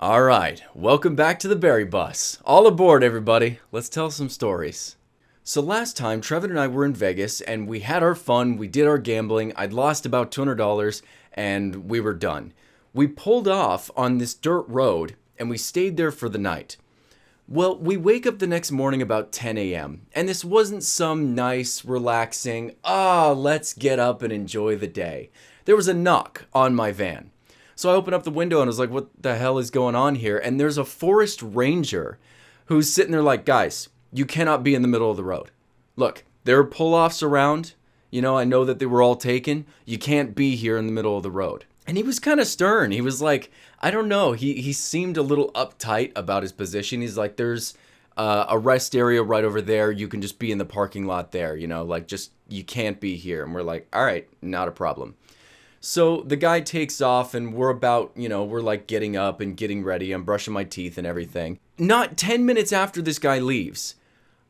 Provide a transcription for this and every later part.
All right, welcome back to the Berry Bus. All aboard, everybody. Let's tell some stories. So last time, Trevor and I were in Vegas, and we had our fun. We did our gambling. I'd lost about $200, and we were done. We pulled off on this dirt road, and we stayed there for the night. Well, we wake up the next morning about 10 a.m., and this wasn't some nice, relaxing, let's get up and enjoy the day. There was a knock on my van. So I opened up the window and I was like, what the hell is going on here? And there's a forest ranger who's sitting there like, guys, you cannot be in the middle of the road. Look, there are pull-offs around. I know that they were all taken. You can't be here in the middle of the road. And he was kind of stern. He was like, I don't know. He seemed a little uptight about his position. He's like, there's a rest area right over there. You can just be in the parking lot there, you can't be here. And we're like, all right, not a problem. So the guy takes off and we're like getting up and getting ready. I'm brushing my teeth and everything. Not 10 minutes after this guy leaves,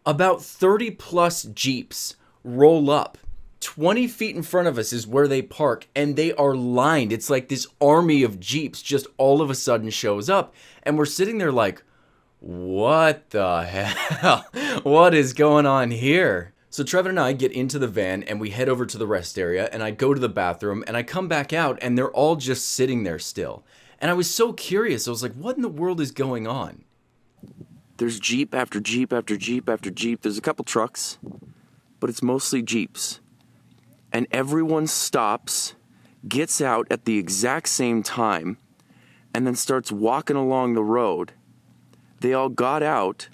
about 30 plus Jeeps roll up. 20 feet in front of us is where they park, and they are lined. It's like this army of Jeeps just all of a sudden shows up, and we're sitting there like, what the hell? What is going on here? So Trevor and I get into the van, and we head over to the rest area, and I go to the bathroom, and I come back out, and they're all just sitting there still. And I was so curious. I was like, what in the world is going on? There's Jeep after Jeep after Jeep after Jeep. There's a couple trucks, but it's mostly Jeeps. And everyone stops, gets out at the exact same time, and then starts walking along the road. They all got out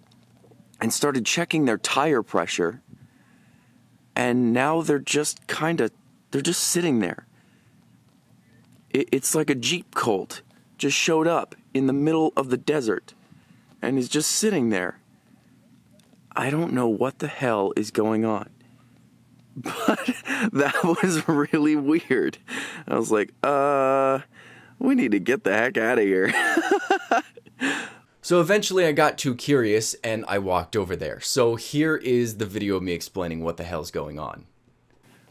and started checking their tire pressure, and now they're just sitting there. It's like a Jeep cult just showed up in the middle of the desert and is just sitting there. I don't know what the hell is going on. But that was really weird. I was like, we need to get the heck out of here. So eventually I got too curious and I walked over there. So here is the video of me explaining what the hell's going on.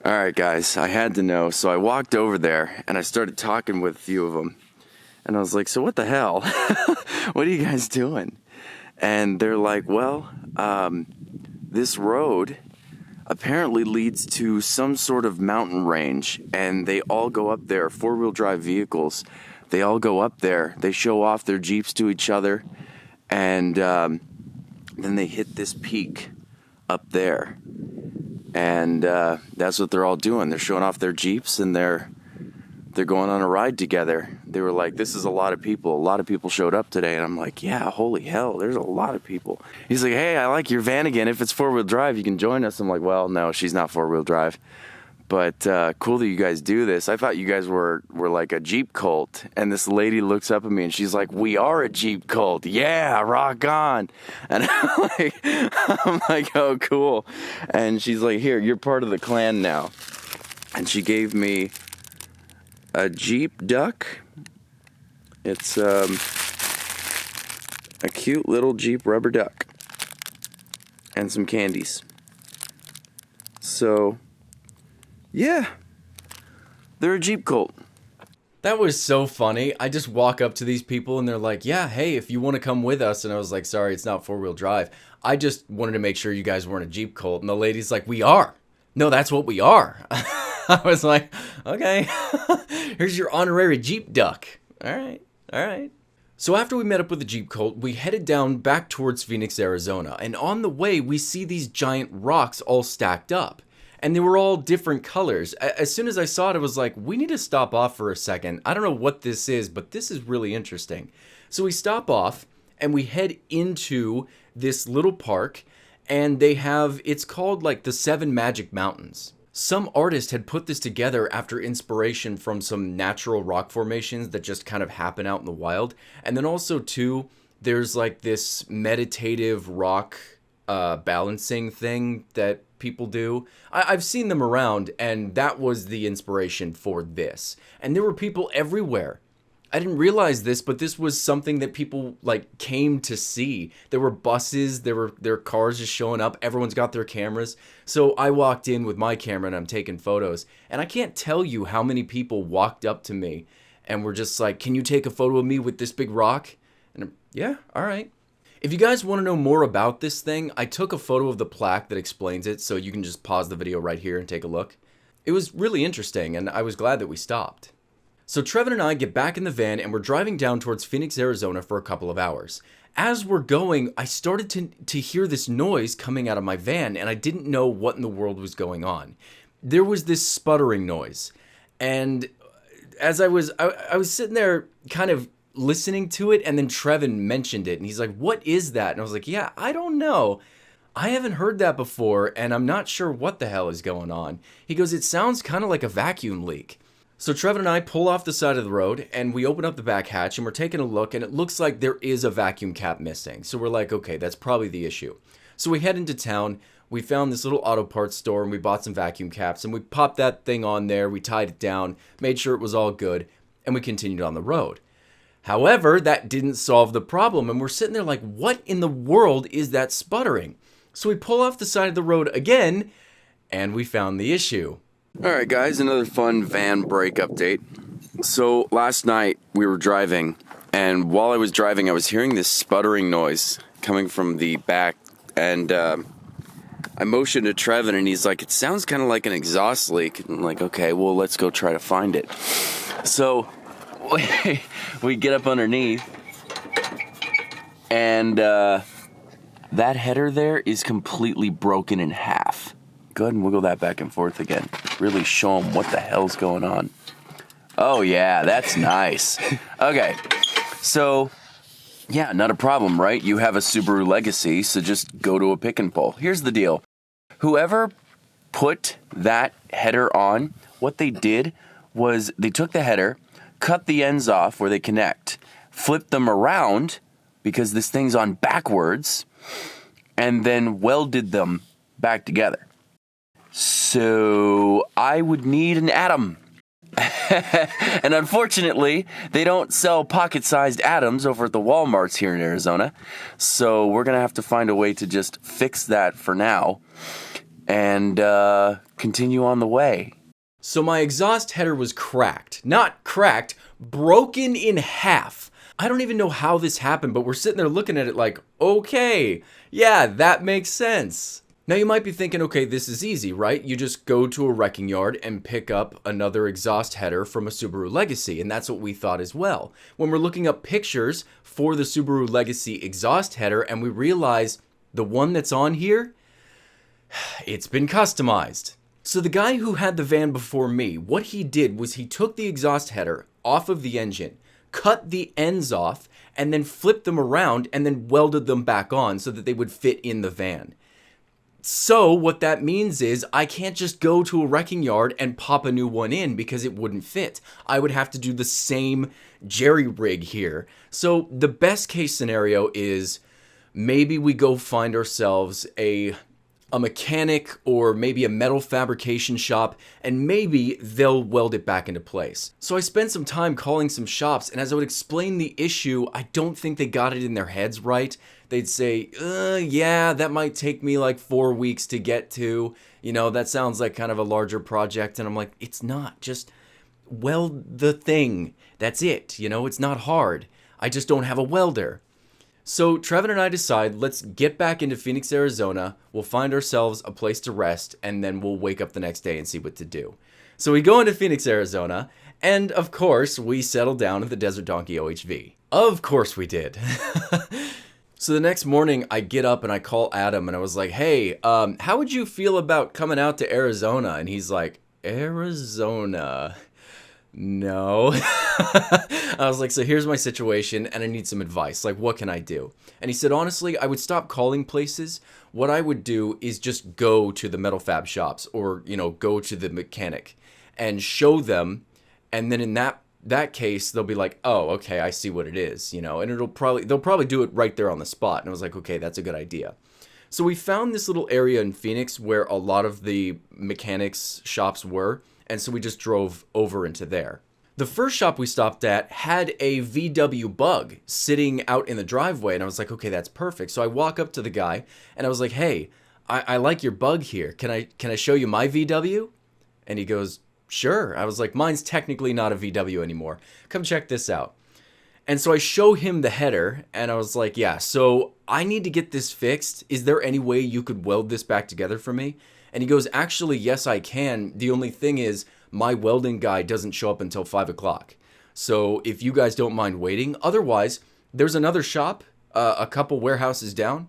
All right, guys, I had to know. So I walked over there and I started talking with a few of them. And I was like, so what the hell? What are you guys doing? And they're like, well, this road apparently leads to some sort of mountain range, and they all go up there, four-wheel drive vehicles. They all go up there. They show off their Jeeps to each other, and then they hit this peak up there. And that's what they're all doing. They're showing off their Jeeps, and they're going on a ride together. They were like, this is a lot of people. A lot of people showed up today. And I'm like, yeah, holy hell, there's a lot of people. He's like, hey, I like your van again. If it's four-wheel drive, you can join us. I'm like, well, no, she's not four-wheel drive. But cool that you guys do this. I thought you guys were like a Jeep cult. And this lady looks up at me and she's like, we are a Jeep cult. Yeah, rock on. And I'm like, oh, cool. And she's like, here, you're part of the clan now. And she gave me a Jeep duck. It's a cute little Jeep rubber duck. And some candies. So, yeah. They're a Jeep cult. That was so funny. I just walk up to these people and they're like, yeah, hey, if you want to come with us. And I was like, sorry, it's not four-wheel drive. I just wanted to make sure you guys weren't a Jeep cult. And the lady's like, we are. No, that's what we are. I was like, okay, here's your honorary Jeep duck. All right. So after we met up with the Jeep cult, we headed down back towards Phoenix, Arizona. And on the way, we see these giant rocks all stacked up. And they were all different colors. As soon as I saw it, I was like, we need to stop off for a second. I don't know what this is, but this is really interesting. So we stop off and we head into this little park. And it's called like the Seven Magic Mountains. Some artist had put this together after inspiration from some natural rock formations that just kind of happen out in the wild. And then also, too, there's like this meditative rock balancing thing that people do. I've seen them around, and that was the inspiration for this. And there were people everywhere. I didn't realize this, but this was something that people like came to see. There were buses, there were cars just showing up. Everyone's got their cameras. So I walked in with my camera and I'm taking photos. And I can't tell you how many people walked up to me and were just like, "Can you take a photo of me with this big rock?" And yeah, all right. If you guys want to know more about this thing, I took a photo of the plaque that explains it, so you can just pause the video right here and take a look. It was really interesting, and I was glad that we stopped. So Trevin and I get back in the van, and we're driving down towards Phoenix, Arizona for a couple of hours. As we're going, I started to hear this noise coming out of my van, and I didn't know what in the world was going on. There was this sputtering noise, and as I was sitting there kind of listening to it, and then Trevin mentioned it, and he's like, "What is that?" And I was like, "Yeah, I don't know. I haven't heard that before, and I'm not sure what the hell is going on." He goes, "It sounds kind of like a vacuum leak." So Trevin and I pull off the side of the road, and we open up the back hatch, and we're taking a look, and it looks like there is a vacuum cap missing. So we're like, okay, that's probably the issue. So we head into town. We found this little auto parts store, and we bought some vacuum caps, and we popped that thing on there. We tied it down, made sure it was all good, and we continued on the road. However, that didn't solve the problem, and we're sitting there like, what in the world is that sputtering? So we pull off the side of the road again, and we found the issue. All right, guys, another fun van break update. So last night we were driving, and while I was driving, I was hearing this sputtering noise coming from the back, and I motioned to Trevin, and he's like, "It sounds kind of like an exhaust leak." And I'm like, "Okay, well, let's go try to find it." So we get up underneath, and that header there is completely broken in half. Go ahead and wiggle that back and forth again. Really show them what the hell's going on. Oh, yeah, that's nice. Okay, so, yeah, not a problem, right? You have a Subaru Legacy, so just go to a pick and pull. Here's the deal. Whoever put that header on, what they did was they took the header, cut the ends off where they connect, flipped them around, because this thing's on backwards, and then welded them back together. So I would need an atom. And unfortunately, they don't sell pocket-sized atoms over at the Walmarts here in Arizona. So we're going to have to find a way to just fix that for now and continue on the way. So my exhaust header was cracked. Not cracked, broken in half. I don't even know how this happened, but we're sitting there looking at it like, okay, yeah, that makes sense. Now you might be thinking, okay, this is easy, right? You just go to a wrecking yard and pick up another exhaust header from a Subaru Legacy, and that's what we thought as well. When we're looking up pictures for the Subaru Legacy exhaust header and we realize the one that's on here, it's been customized. So the guy who had the van before me, what he did was he took the exhaust header off of the engine, cut the ends off, and then flipped them around and then welded them back on so that they would fit in the van. So what that means is I can't just go to a wrecking yard and pop a new one in because it wouldn't fit. I would have to do the same jerry rig here. So the best case scenario is maybe we go find ourselves a mechanic or maybe a metal fabrication shop, and maybe they'll weld it back into place. So I spent some time calling some shops, and as I would explain the issue, I don't think they got it in their heads right. They'd say, yeah, that might take me like 4 weeks to get to. You know, that sounds like kind of a larger project. And I'm like, it's not. Just weld the thing. That's it. You know, it's not hard. I just don't have a welder. So Trevin and I decide, let's get back into Phoenix, Arizona. We'll find ourselves a place to rest, and then we'll wake up the next day and see what to do. So we go into Phoenix, Arizona, and of course, we settle down at the Desert Donkey OHV. Of course we did. So the next morning, I get up and I call Adam, and I was like, hey, how would you feel about coming out to Arizona? And he's like, Arizona? No. I was like, so here's my situation, and I need some advice. Like, what can I do? And he said, honestly, I would stop calling places. What I would do is just go to the metal fab shops or, you know, go to the mechanic and show them. And then in that case, they'll be like, oh, okay, I see what it is, you know, and they'll probably do it right there on the spot. And I was like, okay, that's a good idea. So we found this little area in Phoenix where a lot of the mechanics shops were. And so we just drove over into there. The first shop we stopped at had a VW Bug sitting out in the driveway, and I was like, okay, that's perfect. So I walk up to the guy, and I was like, hey, I like your Bug here. Can I show you my VW? And he goes, sure. I was like, mine's technically not a VW anymore. Come check this out. And so I show him the header, and I was like, yeah, so I need to get this fixed. Is there any way you could weld this back together for me? And he goes, actually, yes, I can. The only thing is my welding guy doesn't show up until 5 o'clock. So if you guys don't mind waiting, otherwise, there's another shop, a couple warehouses down.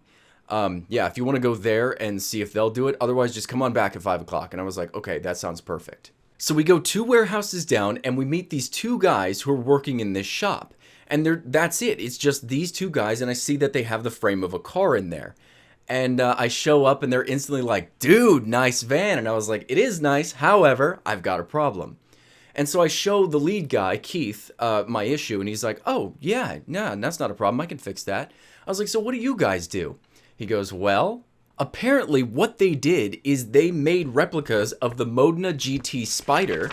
Yeah, if you want to go there and see if they'll do it, otherwise just come on back at 5 o'clock. And I was like, okay, that sounds perfect. So we go 2 warehouses down and we meet these 2 guys who are working in this shop. And that's it. It's just these 2 guys, and I see that they have the frame of a car in there. And I show up, and they're instantly like, dude, nice van. And I was like, it is nice. However, I've got a problem. And so I show the lead guy, Keith, my issue, and he's like, oh, yeah, that's not a problem. I can fix that. I was like, so what do you guys do? He goes, well, apparently what they did is they made replicas of the Modena GT Spider,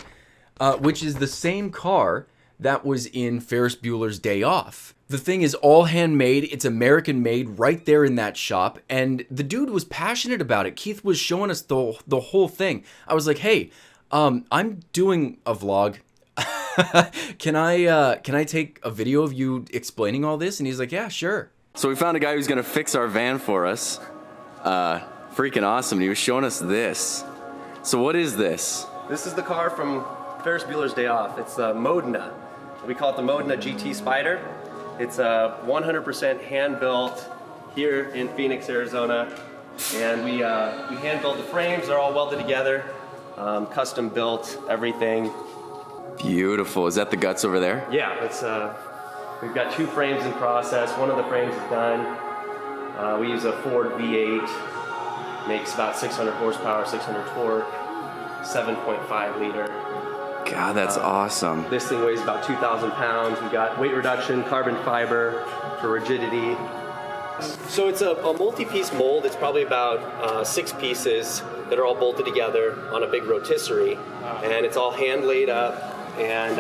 which is the same car that was in Ferris Bueller's Day Off. The thing is all handmade. It's American made right there in that shop. And the dude was passionate about it. Keith was showing us the whole thing. I was like, hey, I'm doing a vlog. Can I take a video of you explaining all this? And he's like, yeah, sure. So we found a guy who's gonna fix our van for us. Freaking awesome. And he was showing us this. So what is this? This is the car from Ferris Bueller's Day Off. It's the Modena. We call it the Modena GT Spider. It's 100% hand-built here in Phoenix, Arizona. And we hand-built the frames. They're all welded together, custom built, everything. Beautiful. Is that the guts over there? Yeah, it's we've got 2 frames in process. One of the frames is done. We use a Ford V8. Makes about 600 horsepower, 600 torque, 7.5 liter. God, that's awesome. This thing weighs about 2,000 pounds. We've got weight reduction, carbon fiber for rigidity. So it's a multi-piece mold. It's probably about 6 pieces that are all bolted together on a big rotisserie. And it's all hand laid up and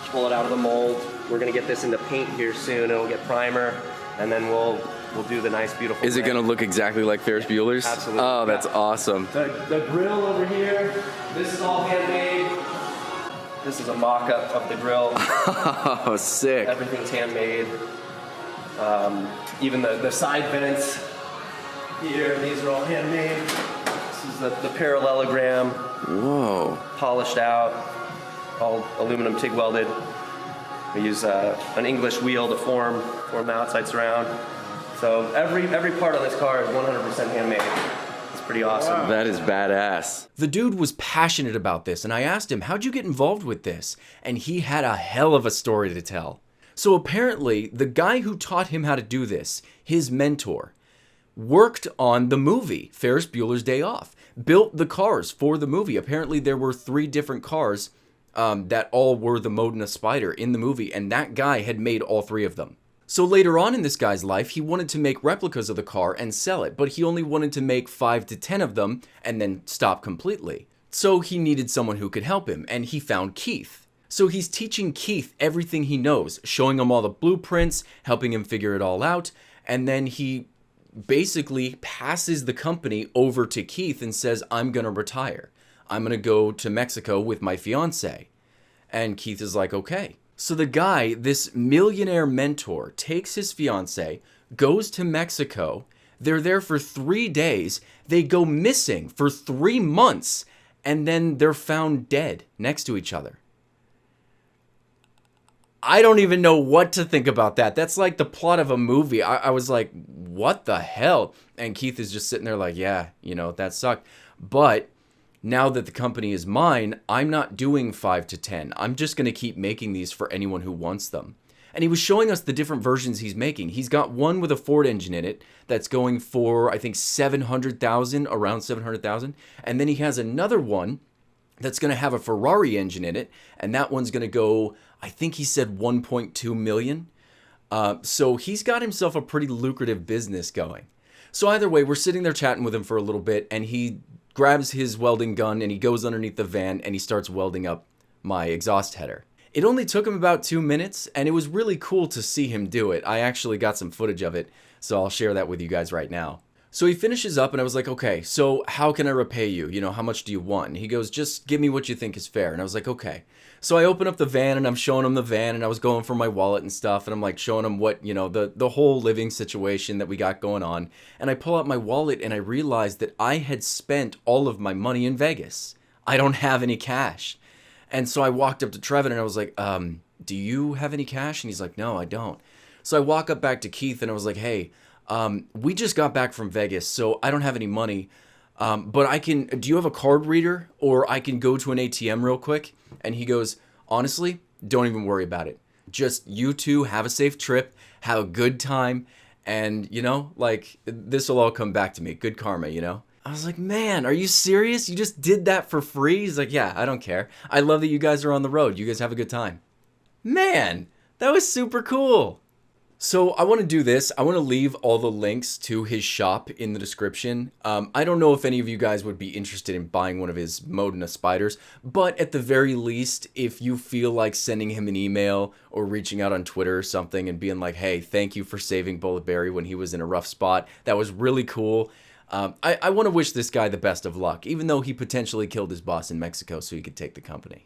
pull it out of the mold. We're gonna get this into paint here soon. It'll get primer and then we'll do the nice, beautiful. Is it going to look exactly like Ferris Bueller's? Absolutely. Oh, that's awesome. The grill over here, this is all handmade. This is a mock-up of the grill. Oh, sick. Everything's handmade. Even the side vents here, these are all handmade. This is the parallelogram. Whoa. Polished out, all aluminum TIG welded. We use an English wheel to form the outside surround. So every part of this car is 100% handmade. It's pretty awesome. Wow. That is badass. The dude was passionate about this, and I asked him, how'd you get involved with this? And he had a hell of a story to tell. So apparently, the guy who taught him how to do this, his mentor, worked on the movie Ferris Bueller's Day Off, built the cars for the movie. Apparently, there were 3 different cars that all were the Modena Spider in the movie, and that guy had made all 3 of them. So later on in this guy's life, he wanted to make replicas of the car and sell it, but he only wanted to make 5 to 10 of them and then stop completely. So he needed someone who could help him, and he found Keith. So he's teaching Keith everything he knows, showing him all the blueprints, helping him figure it all out, and then he basically passes the company over to Keith and says, I'm going to retire. I'm going to go to Mexico with my fiance. And Keith is like, okay. So the guy, this millionaire mentor, takes his fiance, goes to Mexico. They're there for 3 days. They go missing for 3 months, and then they're found dead next to each other. I don't even know what to think about that. That's like the plot of a movie. I was like, what the hell? And Keith is just sitting there like, yeah, that sucked. But now that the company is mine, I'm not doing 5 to 10. I'm just going to keep making these for anyone who wants them. And he was showing us the different versions he's making. He's got one with a Ford engine in it that's going for, I think, $700,000, around $700,000. And then he has another one that's going to have a Ferrari engine in it. And that one's going to go, I think he said 1.2 million. So he's got himself a pretty lucrative business going. So either way, we're sitting there chatting with him for a little bit, and he grabs his welding gun and he goes underneath the van and he starts welding up my exhaust header. It only took him about 2 minutes, and it was really cool to see him do it. I actually got some footage of it, so I'll share that with you guys right now. So he finishes up and I was like, okay, so how can I repay you? You know, how much do you want? And he goes, just give me what you think is fair. And I was like, okay. So I open up the van and I'm showing him the van and I was going for my wallet and stuff. And I'm like showing him what, you know, the whole living situation that we got going on. And I pull out my wallet and I realized that I had spent all of my money in Vegas. I don't have any cash. And so I walked up to Trevin and I was like, do you have any cash? And he's like, no, I don't. So I walk up back to Keith and I was like, hey, we just got back from Vegas, so I don't have any money. But do you have a card reader? Or I can go to an ATM real quick? And he goes, honestly, don't even worry about it. Just you two have a safe trip, have a good time, and, you know, like, this will all come back to me. Good karma, you know? I was like, man, are you serious? You just did that for free? He's like, yeah, I don't care. I love that you guys are on the road. You guys have a good time. Man, that was super cool. So I want to do this. I want to leave all the links to his shop in the description. I don't know if any of you guys would be interested in buying one of his Modena spiders, but at the very least, if you feel like sending him an email or reaching out on Twitter or something and being like, hey, thank you for saving BulletBarry when he was in a rough spot. That was really cool. I want to wish this guy the best of luck, even though he potentially killed his boss in Mexico so he could take the company.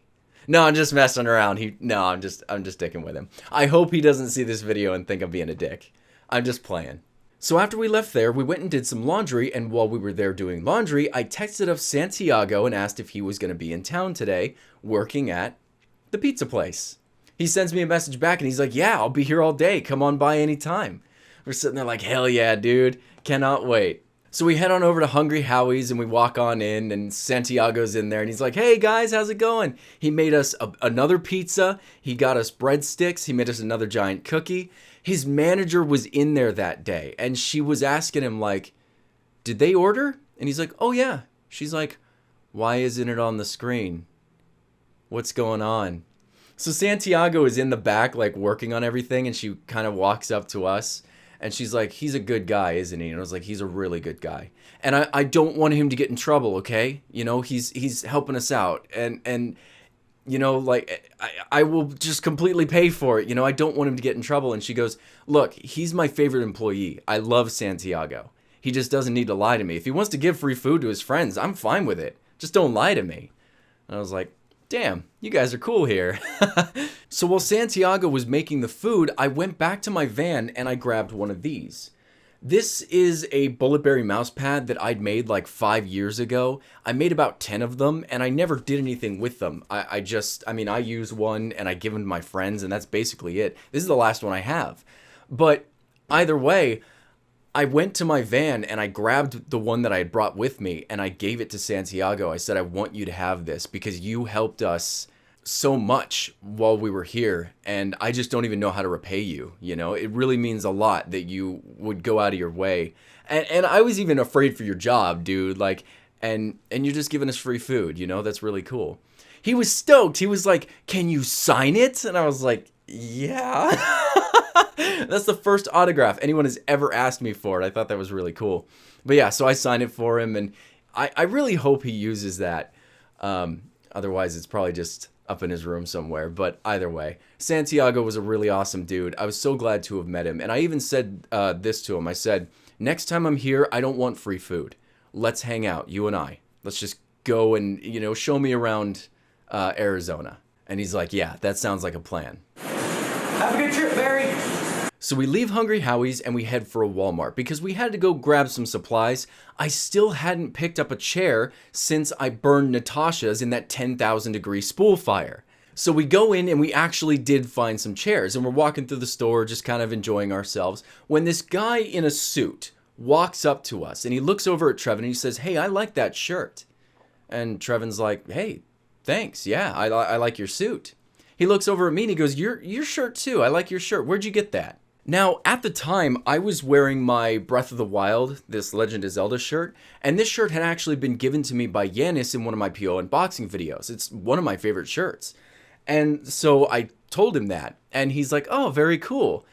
No, I'm just messing around. I'm just sticking with him. I hope he doesn't see this video and think I'm being a dick. I'm just playing. So after we left there, we went and did some laundry, and while we were there doing laundry, I texted up Santiago and asked if he was going to be in town today, working at the pizza place. He sends me a message back, and he's like, yeah, I'll be here all day. Come on by anytime. We're sitting there like, hell yeah, dude. Cannot wait. So we head on over to Hungry Howie's and we walk on in and Santiago's in there and he's like, hey guys, how's it going? He made us another pizza. He got us breadsticks. He made us another giant cookie. His manager was in there that day and she was asking him like, did they order? And he's like, oh yeah. She's like, why isn't it on the screen? What's going on? So Santiago is in the back like working on everything and she kind of walks up to us. And she's like, he's a good guy, isn't he? And I was like, he's a really good guy. And I don't want him to get in trouble, okay? You know, he's helping us out. And you know, like, I will just completely pay for it. You know, I don't want him to get in trouble. And she goes, look, he's my favorite employee. I love Santiago. He just doesn't need to lie to me. If he wants to give free food to his friends, I'm fine with it. Just don't lie to me. And I was like, damn, you guys are cool here. So while Santiago was making the food, I went back to my van and I grabbed one of these. This is a BulletBarry mouse pad that I'd made like 5 years ago. I made about 10 of them and I never did anything with them. I use one and I give them to my friends and that's basically it. This is the last one I have. But either way, I went to my van and I grabbed the one that I had brought with me and I gave it to Santiago. I said, I want you to have this because you helped us so much while we were here and I just don't even know how to repay you. You know, it really means a lot that you would go out of your way. And I was even afraid for your job, dude. Like, and you're just giving us free food, you know, that's really cool. He was stoked. He was like, can you sign it? And I was like, yeah. That's the first autograph anyone has ever asked me for it. I thought that was really cool. But yeah, so I signed it for him and I really hope he uses that. Otherwise, it's probably just up in his room somewhere. But either way, Santiago was a really awesome dude. I was so glad to have met him. And I even said this to him. I said, next time I'm here, I don't want free food. Let's hang out, you and I. Let's just go and, you know, show me around Arizona. And he's like, yeah, that sounds like a plan. Have a good trip, Barry. So we leave Hungry Howie's and we head for a Walmart because we had to go grab some supplies. I still hadn't picked up a chair since I burned Natasha's in that 10,000 degree spool fire. So we go in and we actually did find some chairs and we're walking through the store just kind of enjoying ourselves when this guy in a suit walks up to us and he looks over at Trevin and he says, hey, I like that shirt. And Trevin's like, hey, thanks. Yeah, I like your suit. He looks over at me and he goes, your shirt too. I like your shirt. Where'd you get that? Now, at the time, I was wearing my Breath of the Wild, this Legend of Zelda shirt, and this shirt had actually been given to me by Yanis in one of my PO unboxing videos. It's one of my favorite shirts. And so I told him that, and he's like, oh, very cool.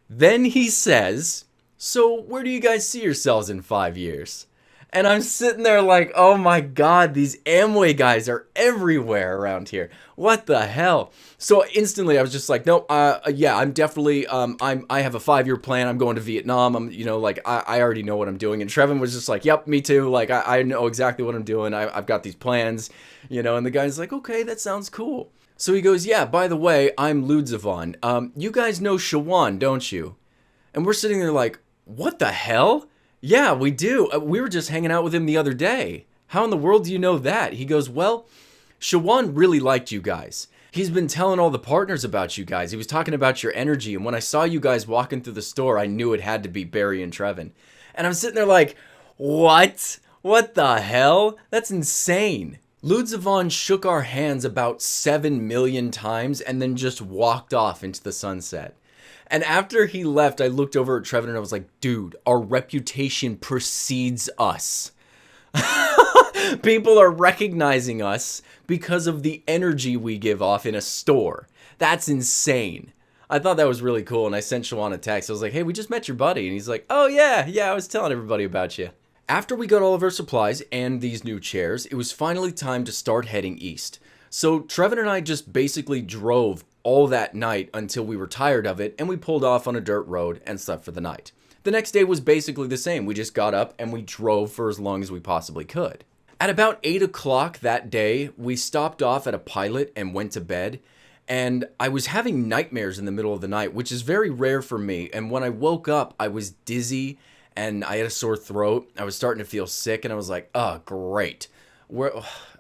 Then he says, so where do you guys see yourselves in 5 years? And I'm sitting there like, oh my God, these Amway guys are everywhere around here. What the hell? So instantly I was just like, no, yeah, I'm definitely, I have a 5-year plan. I'm going to Vietnam. I already know what I'm doing. And Trevin was just like, yep, me too. Like, I know exactly what I'm doing. I've got these plans, and the guy's like, okay, that sounds cool. So he goes, yeah, by the way, I'm Ludzavon. You guys know Shawan, don't you? And we're sitting there like, what the hell? Yeah, we do. We were just hanging out with him the other day. How in the world do you know that? He goes, well, Shawan really liked you guys. He's been telling all the partners about you guys. He was talking about your energy. And when I saw you guys walking through the store, I knew it had to be Barry and Trevin. And I'm sitting there like, what? What the hell? That's insane. Ludzavon shook our hands about 7 million times and then just walked off into the sunset. And after he left, I looked over at Trevin and I was like, dude, our reputation precedes us. People are recognizing us because of the energy we give off in a store. That's insane. I thought that was really cool, and I sent Shawan a text. I was like, hey, we just met your buddy. And he's like, oh, yeah, I was telling everybody about you. After we got all of our supplies and these new chairs, it was finally time to start heading east. So Trevin and I just basically drove all that night until we were tired of it, and we pulled off on a dirt road and slept for the night. The next day was basically the same. We just got up and we drove for as long as we possibly could. At about 8 o'clock that day, we stopped off at a pilot and went to bed. And I was having nightmares in the middle of the night, which is very rare for me. And when I woke up, I was dizzy and I had a sore throat. I was starting to feel sick and I was like, oh, great.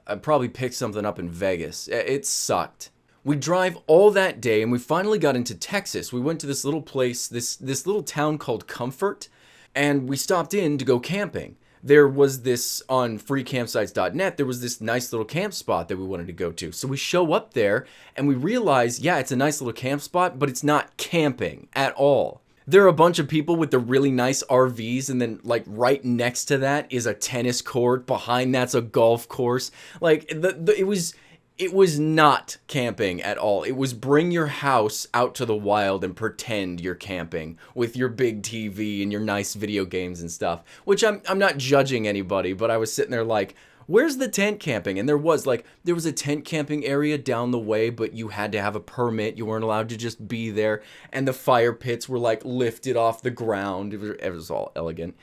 I probably picked something up in Vegas. It sucked. We drive all that day and we finally got into Texas. We went to this little place, this little town called Comfort, and we stopped in to go camping. There was this, on freecampsites.net, there was this nice little camp spot that we wanted to go to. So we show up there and we realize, yeah, it's a nice little camp spot, but it's not camping at all. There are a bunch of people with the really nice RVs, and then like right next to that is a tennis court. Behind that's a golf course. Like it was not camping at all. It was bring your house out to the wild and pretend you're camping with your big TV and your nice video games and stuff, which I'm not judging anybody, but I was sitting there like, where's the tent camping? And there was a tent camping area down the way, but you had to have a permit. You weren't allowed to just be there. And the fire pits were like lifted off the ground. It was all elegant.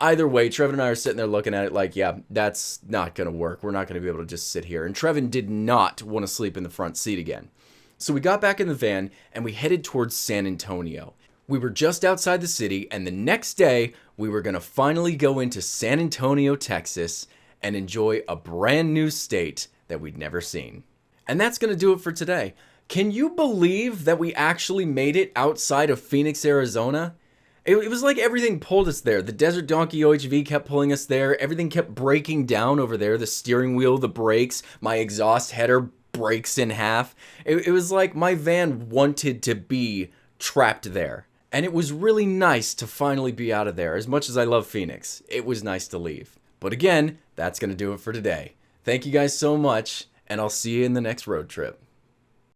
Either way, Trevin and I are sitting there looking at it like, yeah, that's not going to work. We're not going to be able to just sit here. And Trevin did not want to sleep in the front seat again. So we got back in the van and we headed towards San Antonio. We were just outside the city, and the next day we were going to finally go into San Antonio, Texas, and enjoy a brand new state that we'd never seen. And that's going to do it for today. Can you believe that we actually made it outside of Phoenix, Arizona? It was like everything pulled us there. The Desert Donkey OHV kept pulling us there. Everything kept breaking down over there. The steering wheel, the brakes, my exhaust header breaks in half. It was like my van wanted to be trapped there. And it was really nice to finally be out of there. As much as I love Phoenix, it was nice to leave. But again, that's going to do it for today. Thank you guys so much, and I'll see you in the next road trip.